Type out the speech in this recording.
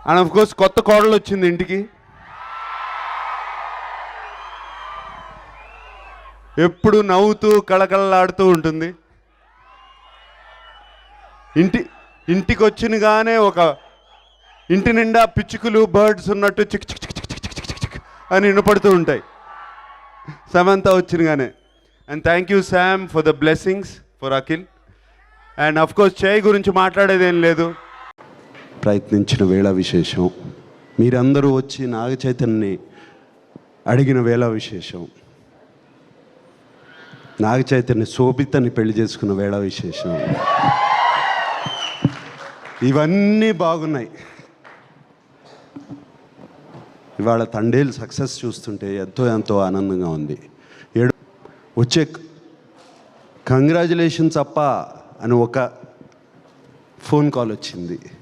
And of course కొత్త కోడలు వచ్చింది ఇంటికి. ఎప్పుడు నవ్వుతూ కళకళలాడుతూ ఉంటుంది. ఇంటికి వచ్చినగానే ఒక ఇంటి నిండా పిచ్చుకలు బర్డ్స్ ఉన్నట్టు చిక్ చిక్ చిక్ చిక్ చిక్ చిక్ చిక్ అని వినపడుతూ ఉంటాయి సమంత వచ్చినగానే. And thank you Sam for the blessings for Akhil. And of course చేయి గురించి మాట్లాడేదేం లేదు. ప్రయత్నించిన వేళ విశేషం, మీరందరూ వచ్చి నాగ చైతన్యని అడిగిన వేళ విశేషం, నాగ చైతన్య శోభితని పెళ్లి చేసుకున్న వేళ విశేషం, ఇవన్నీ బాగున్నాయి. ఇవాళ తండేలు సక్సెస్ చూస్తుంటే ఎంతో ఆనందంగా ఉంది. వచ్చే కంగ్రాచులేషన్స్ అప్ప అని ఒక ఫోన్ కాల్ వచ్చింది.